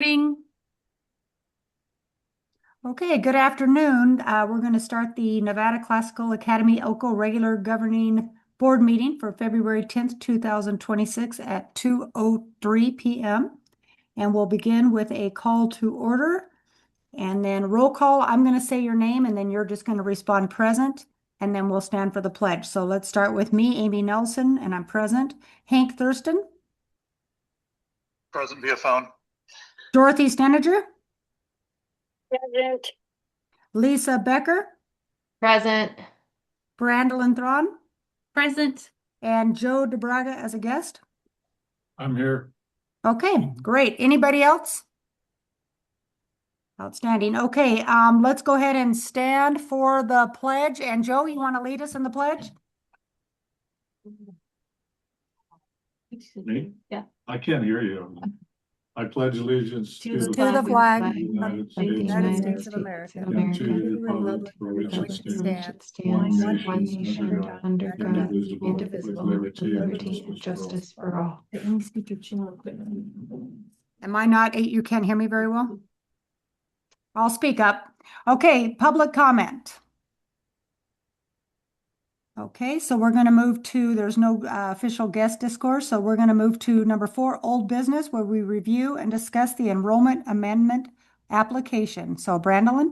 Morning. Okay, good afternoon. We're going to start the Nevada Classical Academy Elko regular governing board meeting for February 10th, 2026 at 2:03 p.m. And we'll begin with a call to order and then roll call. I'm going to say your name and then you're just going to respond present and then we'll stand for the pledge. So let's start with me, Amy Nelson, and I'm present. Hank Thurston, Present via phone. Dorothy Steninger, Present. Lisa Becker, Present. Brandolyn Thrawn, Present. and Joe DeBraga as a guest. I'm here. Okay, great. Anybody else? Outstanding. Okay, let's go ahead and stand for the pledge. And Joe, you want to lead us in the pledge? Me? Yeah. I can't hear you. I pledge allegiance To the To the flag of the United of the States United States of States America, of and to America, the republic for which it stands, one one nation, nation, under God, indivisible, with indivisible, liberty and liberty and justice justice for all. am I not, you can't hear me very well? I'll speak up. Okay, public comment. Okay, so we're going to move to, there's no official guest discourse, so we're going to move to number 4, old business, where we review and discuss the enrollment amendment application. So Brandolyn?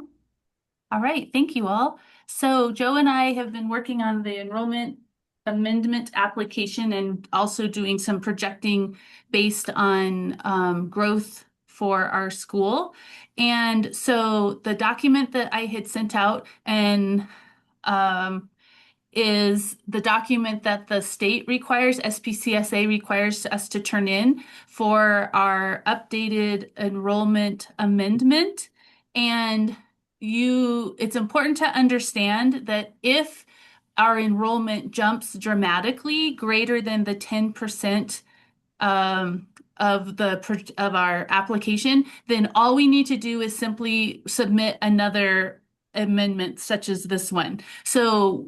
All right, thank you all. So Joe and I have been working on the enrollment amendment application and also doing some projecting based on growth for our school. And so the document that I had sent out and is the document that the state requires, SPCSA requires us to turn in for our updated enrollment amendment. And it's important to understand that if our enrollment jumps dramatically greater than the 10% of our application, then all we need to do is simply submit another amendment such as this one. So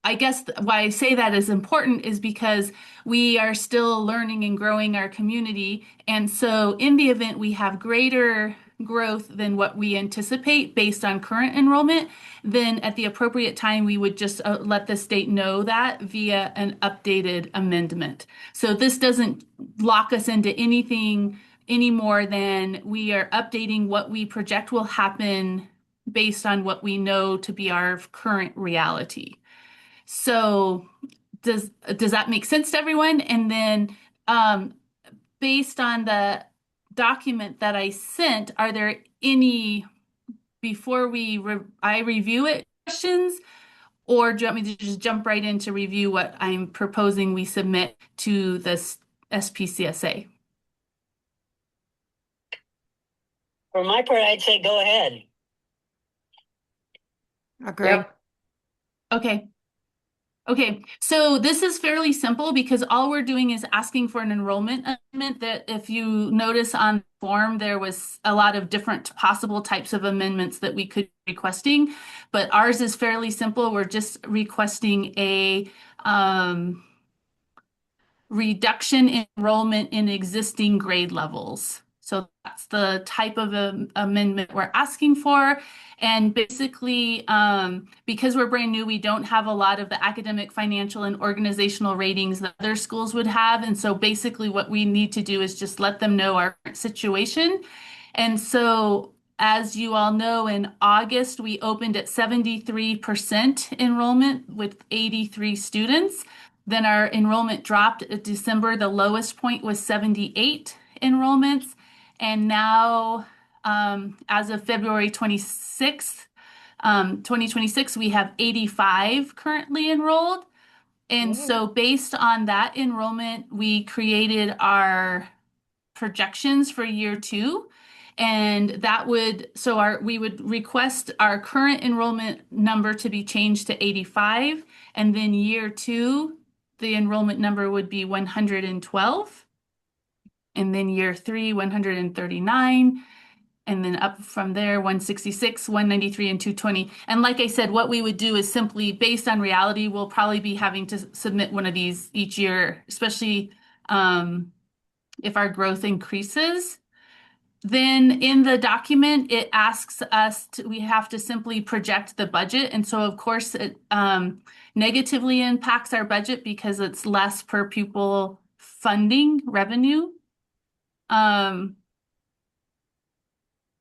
I guess why I say that is important is because we are still learning and growing our community. And so, in the event we have greater growth than what we anticipate based on current enrollment, then at the appropriate time, we would just let the state know that via an updated amendment. So, this doesn't lock us into anything any more than we are updating what we project will happen based on what we know to be our current reality. So does that make sense to everyone? And then based on the document that I sent, are there any before I review it questions, or do you want me to just jump right in to review what I'm proposing we submit to this SPCSA? For my part, I'd say go ahead. Agree. Yep. Okay. Okay, so this is fairly simple because all we're doing is asking for an enrollment amendment. That if you notice on the form, there was a lot of different possible types of amendments that we could be requesting, but ours is fairly simple. We're just requesting a reduction in enrollment in existing grade levels. So that's the type of amendment we're asking for. And basically, because we're brand new, we don't have a lot of the academic, financial, and organizational ratings that other schools would have. And so basically what we need to do is just let them know our current situation. And so as you all know, in August, we opened at 73% enrollment with 83 students. Then our enrollment dropped at December. The lowest point was 78 enrollments. And now, as of February 26th, 2026, we have 85 currently enrolled. And so based on that enrollment, we created our projections for year 2. And that would, so we would request our current enrollment number to be changed to 85. And then year 2, the enrollment number would be 112. And then year 3, 139. And then up from there, 166, 193, and 220. And like I said, what we would do is simply based on reality, we'll probably be having to submit one of these each year, especially if our growth increases. Then in the document, it asks us we have to simply project the budget. And so, of course, it negatively impacts our budget because it's less per pupil funding revenue. Um,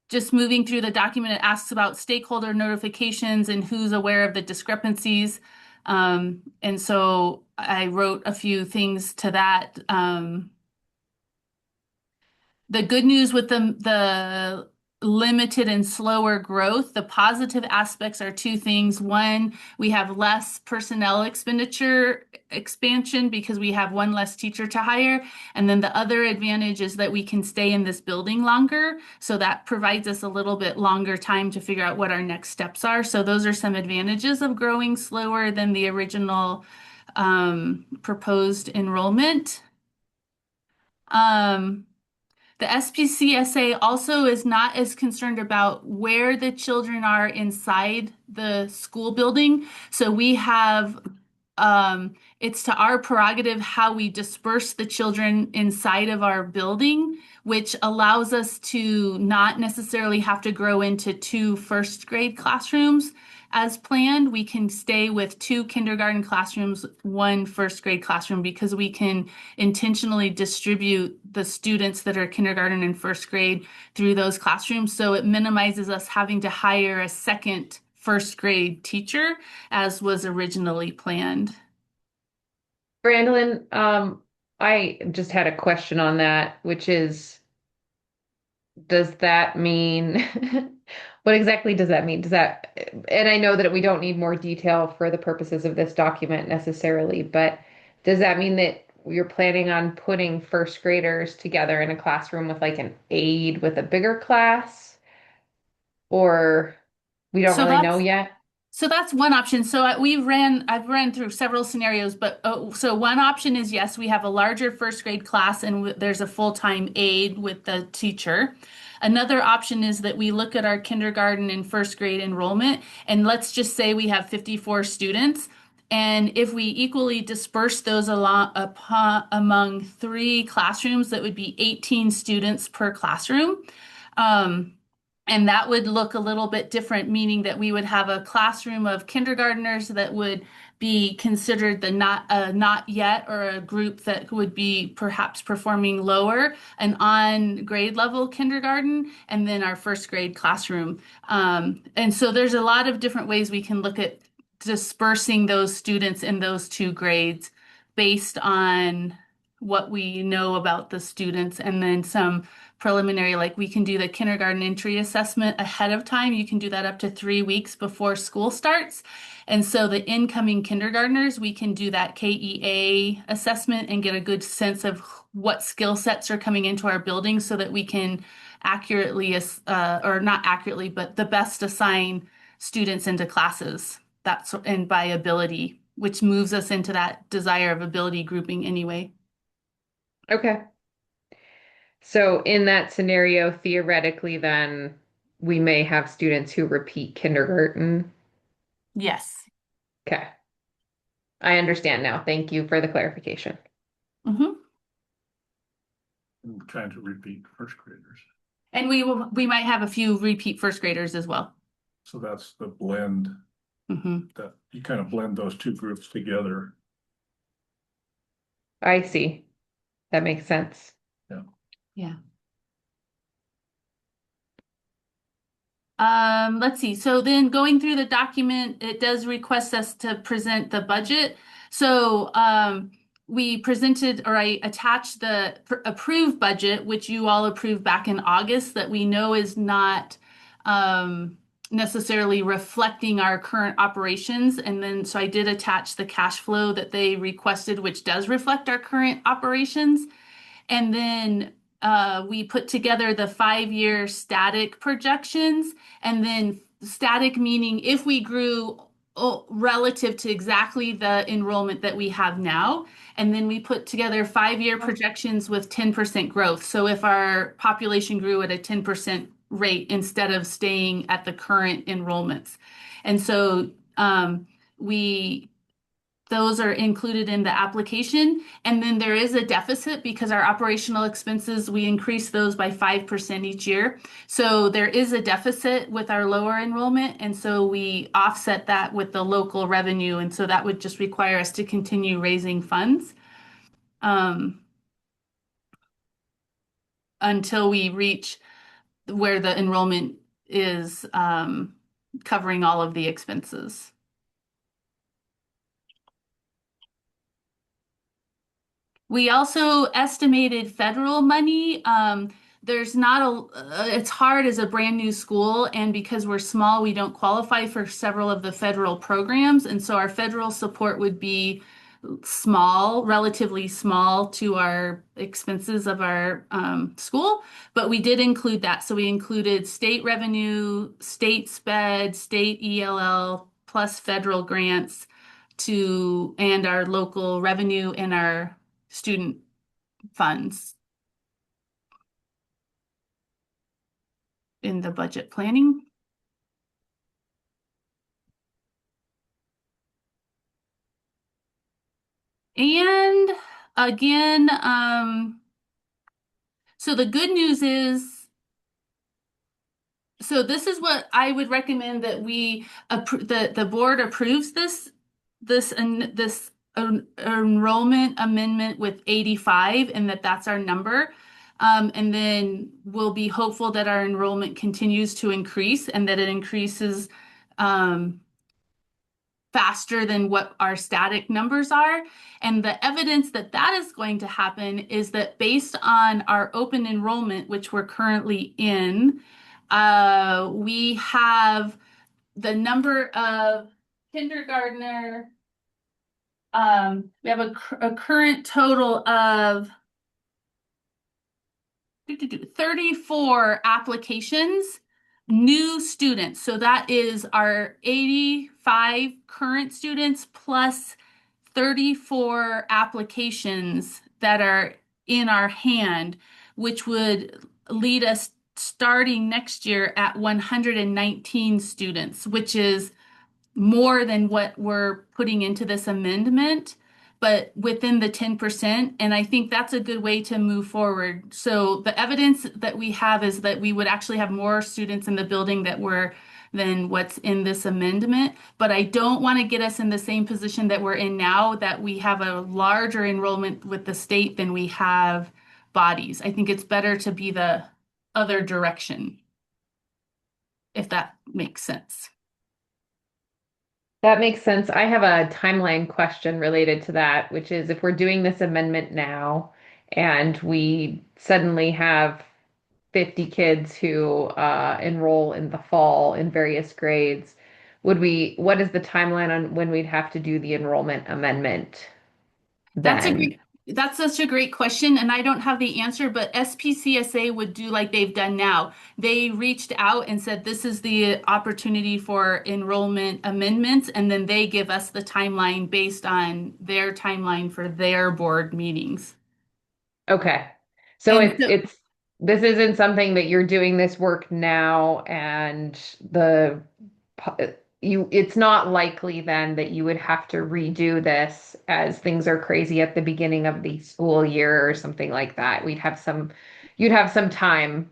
just moving through the document, it asks about stakeholder notifications and who's aware of the discrepancies. And so I wrote a few things to that. The good news with the limited and slower growth, the positive aspects are two things. One, we have less personnel expenditure expansion because we have one less teacher to hire. And then the other advantage is that we can stay in this building longer. So that provides us a little bit longer time to figure out what our next steps are. So those are some advantages of growing slower than the original proposed enrollment. Um, the SPCSA also is not as concerned about where the children are inside the school building. So we have, it's to our prerogative how we disperse the children inside of our building, which allows us to not necessarily have to grow into two first grade classrooms as planned. We can stay with two kindergarten classrooms, one first grade classroom, because we can intentionally distribute the students that are kindergarten and first grade through those classrooms. So it minimizes us having to hire a second first grade teacher as was originally planned. Brandolyn, I just had a question on that, which is, does that mean, what exactly does that mean? Does that, and I know that we don't need more detail for the purposes of this document necessarily, but does that mean that you're planning on putting first graders together in a classroom with like an aide with a bigger class? Or we don't So really know that's yet? So that's one option. So I've ran through several scenarios, but so one option is yes, we have a larger first grade class and there's a full-time aide with the teacher. Another option is that we look at our kindergarten and first grade enrollment, and let's just say we have 54 students. And if we equally disperse those among three classrooms, that would be 18 students per classroom. Um, and that would look a little bit different, meaning that we would have a classroom of kindergartners that would be considered the not yet, or a group that would be perhaps performing lower, an on grade level kindergarten, and then our first grade classroom. And so there's a lot of different ways we can look at dispersing those students in those two grades based on what we know about the students, and then some preliminary, like we can do the kindergarten entry assessment ahead of time. You can do that up to 3 weeks before school starts. And so the incoming kindergartners, we can do that KEA assessment and get a good sense of what skill sets are coming into our building so that we can accurately, or not accurately, but the best assign students into classes. That's and by ability, which moves us into that desire of ability grouping anyway. Okay. So in that scenario, theoretically, then we may have students who repeat kindergarten. Yes. Okay. I understand now. Thank you for the clarification. Mm-hmm. and trying to repeat first graders. And we might have a few repeat first graders as well. So that's the blend, Mm-hmm. that you kind of blend those two groups together. I see. That makes sense. Yeah. Let's see. So then going through the document, it does request us to present the budget. So we presented, or I attached the approved budget, which you all approved back in August, that we know is not necessarily reflecting our current operations. And then so I did attach the cash flow that they requested, which does reflect our current operations. And then we put together the 5-year static projections, and then static meaning if we grew relative to exactly the enrollment that we have now. And then we put together 5-year projections with 10% growth. So if our population grew at a 10% rate instead of staying at the current enrollments. And so we those are included in the application. And then there is a deficit because our operational expenses, we increase those by 5% each year. So there is a deficit with our lower enrollment. And so we offset that with the local revenue. And so that would just require us to continue raising funds um, until we reach where the enrollment is covering all of the expenses. We also estimated federal money. There's not it's hard as a brand new school, and because we're small, we don't qualify for several of the federal programs. And so our federal support would be small, relatively small to our expenses of our school. But we did include that. So we included state revenue, state SPED, state ELL, plus federal grants and our local revenue and our student funds in the budget planning. And again, so the good news is, so this is what I would recommend that the board approves this enrollment amendment with 85, and that's our number. And then we'll be hopeful that our enrollment continues to increase and that it increases faster than what our static numbers are. And the evidence that that is going to happen is that based on our open enrollment, which we're currently in, we have the number of kindergartner, we have a current total of 34 applications, new students. So that is our 85 current students plus 34 applications that are in our hand, which would lead us starting next year at 119 students, which is more than what we're putting into this amendment, but within the 10%. And I think that's a good way to move forward. So the evidence that we have is that we would actually have more students in the building than what's in this amendment. But I don't want to get us in the same position that we're in now, that we have a larger enrollment with the state than we have bodies. I think it's better to be the other direction, if that makes sense. That makes sense. I have a timeline question related to that, which is if we're doing this amendment now and we suddenly have 50 kids who enroll in the fall in various grades, what is the timeline on when we'd have to do the enrollment amendment That's a then? that's such a great question, and I don't have the answer, but SPCSA would do like they've done now. They reached out and said, this is the opportunity for enrollment amendments, and then they give us the timeline based on their timeline for their board meetings. Okay. So And so this isn't something that you're doing this work now and the it's not likely then that you would have to redo this as things are crazy at the beginning of the school year or something like that. You'd have some time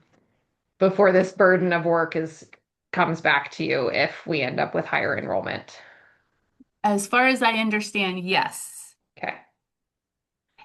before this burden of work is comes back to you if we end up with higher enrollment. as far as I understand, yes. Okay.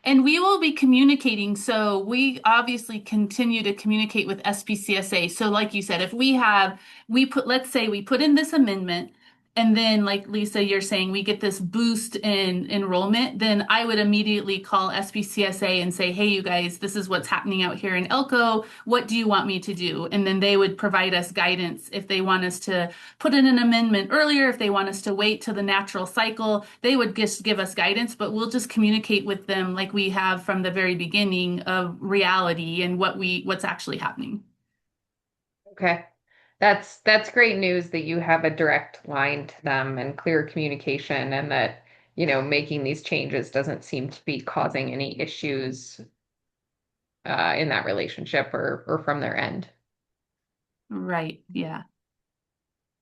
And we will be communicating. So we obviously continue to communicate with SPCSA. So like you said, if let's say we put in this amendment, and then like Lisa, you're saying we get this boost in enrollment, then I would immediately call SPCSA and say, hey, you guys, this is what's happening out here in Elko. What do you want me to do? And then they would provide us guidance if they want us to put in an amendment earlier, if they want us to wait till the natural cycle, they would just give us guidance, but we'll just communicate with them like we have from the very beginning of reality and what's actually happening. Okay. That's great news that you have a direct line to them and clear communication and that, making these changes doesn't seem to be causing any issues in that relationship or from their end. Right. Yeah.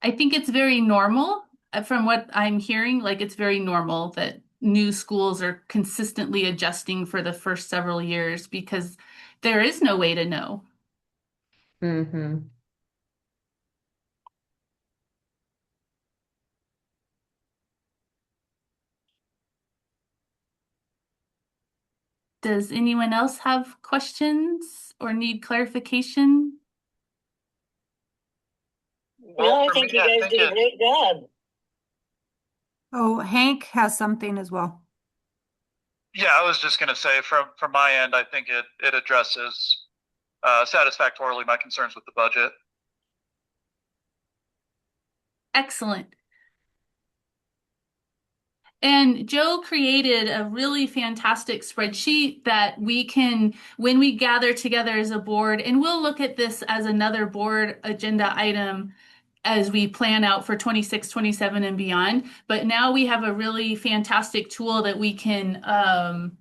I think it's very normal from what I'm hearing, like it's very normal that new schools are consistently adjusting for the first several years because there is no way to know. Mm-hmm. Does anyone else have questions or need clarification? Well, I think you guys did a great job. Oh, Hank has something as well. Yeah, I was just going to say from my end, I think it addresses satisfactorily my concerns with the budget. Excellent. And Joe created a really fantastic spreadsheet that we can, when we gather together as a board, and we'll look at this as another board agenda item as we plan out for 26, 27, and beyond. But now we have a really fantastic tool that we can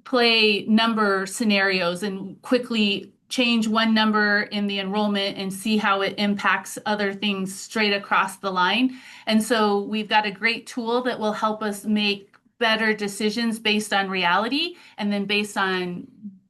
play number scenarios and quickly change one number in the enrollment and see how it impacts other things straight across the line. And so we've got a great tool that will help us make better decisions based on reality and then based on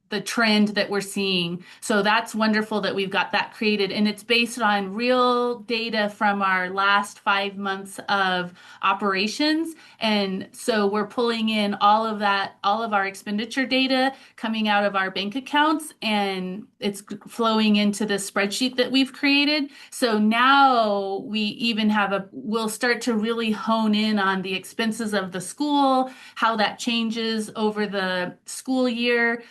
the trend that we're seeing. So that's wonderful that we've got that created. And it's based on real data from our last 5 months of operations. And so we're pulling in all of that, all of our expenditure data coming out of our bank accounts, and it's flowing into the spreadsheet that we've created. So now we'll start to really hone in on the expenses of the school, how that changes over the school year.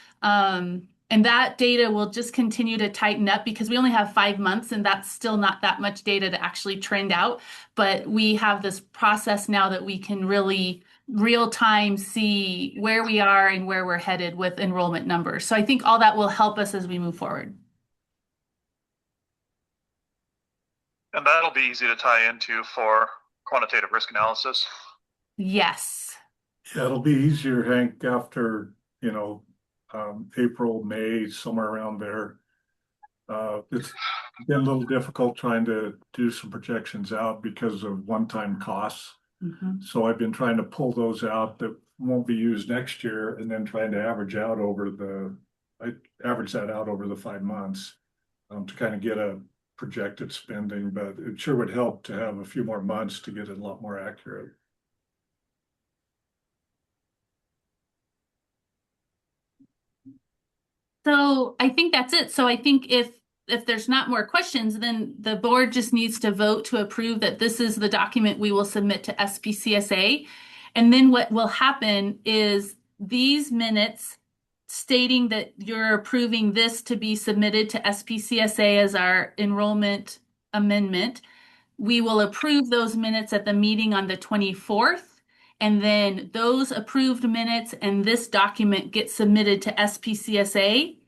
And that data will just continue to tighten up because we only have 5 months and that's still not that much data to actually trend out. But we have this process now that we can really real time see where we are and where we're headed with enrollment numbers. So I think all that will help us as we move forward. And that'll be easy to tie into for quantitative risk analysis. Yes. Yeah, it'll be easier, Hank, after, April, May, somewhere around there. It's been a little difficult trying to do some projections out because of one-time costs. Mhm. So I've been trying to pull those out that won't be used next year and then trying to average that out over the 5 months to kind of get a projected spending, but it sure would help to have a few more months to get it a lot more accurate. So I think that's it. So I think if there's not more questions, then the board just needs to vote to approve that this is the document we will submit to SPCSA. And then what will happen is these minutes stating that you're approving this to be submitted to SPCSA as our enrollment amendment, we will approve those minutes at the meeting on the 24th. And then those approved minutes and this document get submitted to SPCSA.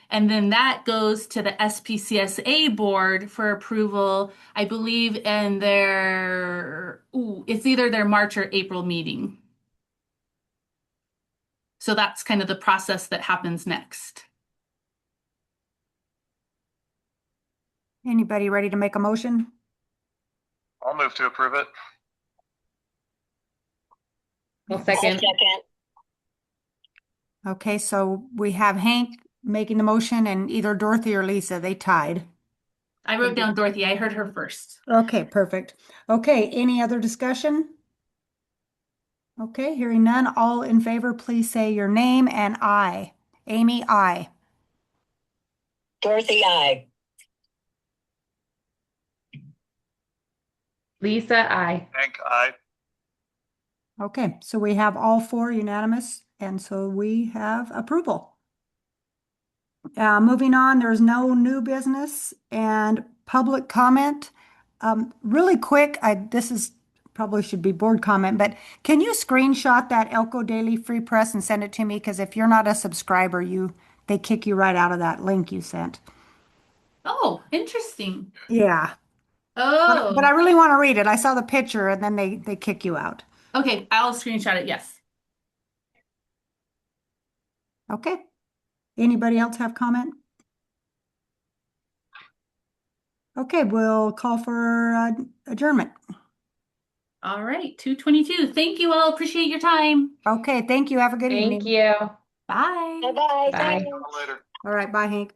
And then that goes to the SPCSA board for approval, I believe, in it's either their March or April meeting. So that's kind of the process that happens next. Anybody ready to make a motion? I'll move to approve it. Well, I'll second. second. Okay, so we have Hank making the motion and either Dorothy or Lisa, they tied. I wrote down Dorothy. I heard her first. Okay, perfect. Okay, any other discussion? Okay, hearing none, all in favor, please say your name and aye. Amy, aye. Dorothy, I. Lisa, I. Hank, I. Okay, so we have all four unanimous, and so we have approval. Moving on, there's no new business and public comment. Really quick, this is probably should be board comment, but can you screenshot that Elko Daily Free Press and send it to me? Because if you're not a subscriber, they kick you right out of that link you sent. Oh, interesting. Yeah, but I Oh, really want to read it. I saw the picture and then they kick you out. okay. I'll screenshot it. Yes. Okay. Anybody else have comment? Okay, we'll call for adjournment. All right, 2:22. Thank you all. Appreciate your time. Okay, thank you. Have a good Thank evening. you. Bye. Bye-bye. Bye. Thanks. Later. All right, bye, Hank.